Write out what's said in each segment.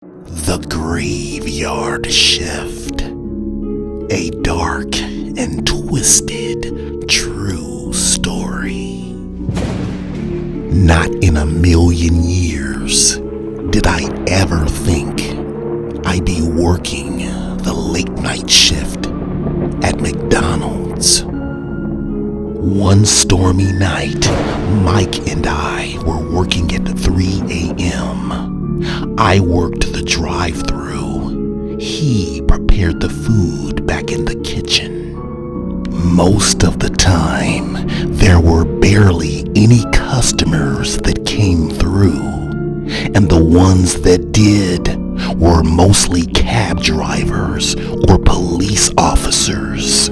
The Graveyard Shift. A dark and twisted true story. Not in a million years did I ever think I'd be working the late night shift at McDonald's. One stormy night, Mike and I were working at 3 a.m. I worked the drive-thru. He prepared the food back in the kitchen. Most of the time, there were barely any customers that came through, and the ones that did were mostly cab drivers or police officers.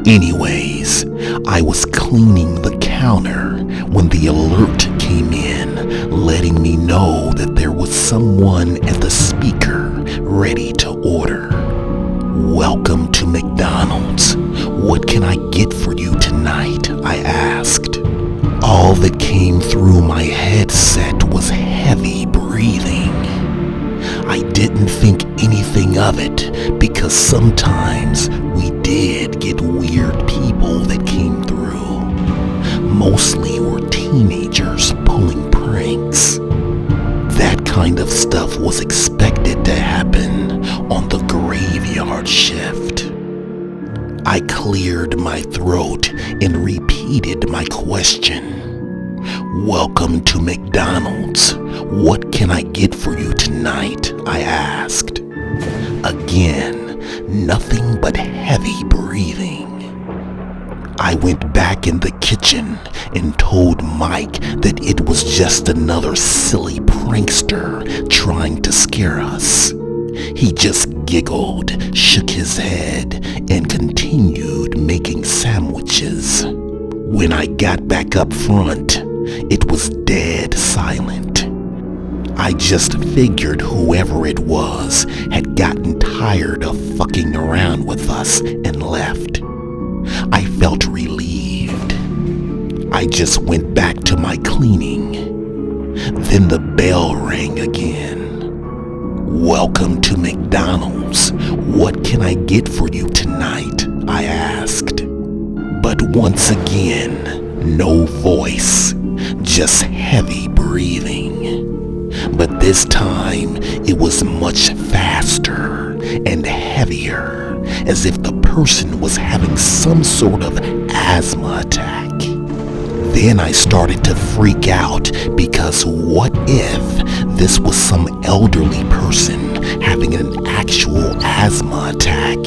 Anyways, I was cleaning the counter when the alert came in, letting me know that there was someone at the speaker ready to order. "Welcome to McDonald's. What can I get for you tonight?" I asked. All that came through my headset was heavy breathing. I didn't think anything of it because sometimes we did get weird people that came through. Mostly were teenagers pulling pranks. That kind of stuff was expected to happen on the graveyard shift. I cleared my throat and repeated my question. "Welcome to McDonald's. What can I get for you tonight?" I asked. Again, nothing but heavy breathing. I went back in the kitchen and told Mike that it was just another silly prankster trying to scare us. He just giggled, shook his head, and continued making sandwiches. When I got back up front, it was dead silent. I just figured whoever it was had gotten tired of fucking around with us and left. I felt relieved. I just went back to my cleaning. Then the bell rang again. "Welcome to McDonald's. What can I get for you tonight?" I asked. But once again, no voice, just heavy breathing. But this time, it was much faster and heavier, as if the person was having some sort of asthma attack. Then I started to freak out because what if this was some elderly person having an actual asthma attack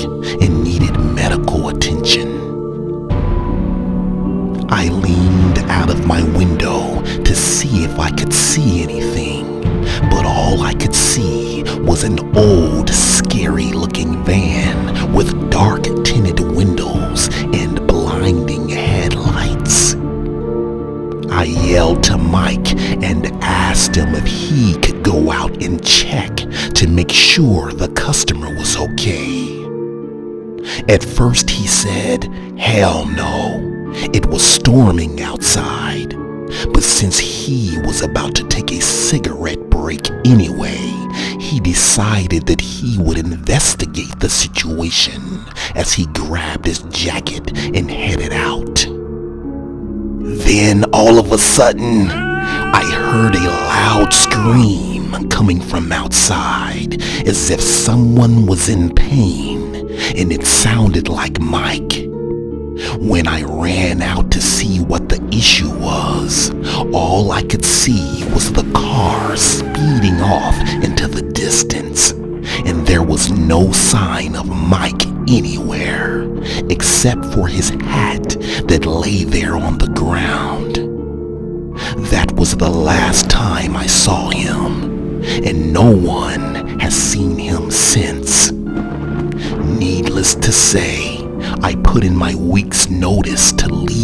and needed medical attention? I leaned out of my window to see if I could see anything, but all I could see was an old, scary-looking van with dark tinted windows and blinding headlights. I yelled to Mike and asked him if he could go out and check to make sure the customer was okay. At first he said, "Hell no. It was storming outside." But since he was about to take a cigarette break anyway, he decided that he would investigate the situation as he grabbed his jacket and headed out. Then all of a sudden, I heard a loud scream coming from outside, as if someone was in pain, and it sounded like Mike. When I ran out to see what the issue was, all I could see was the car speeding off into the distance, and there was no sign of Mike anywhere, except for his hat that lay there on the ground. That was the last time I saw him, and no one has seen him since. Needless to say, I put in my week's notice to leave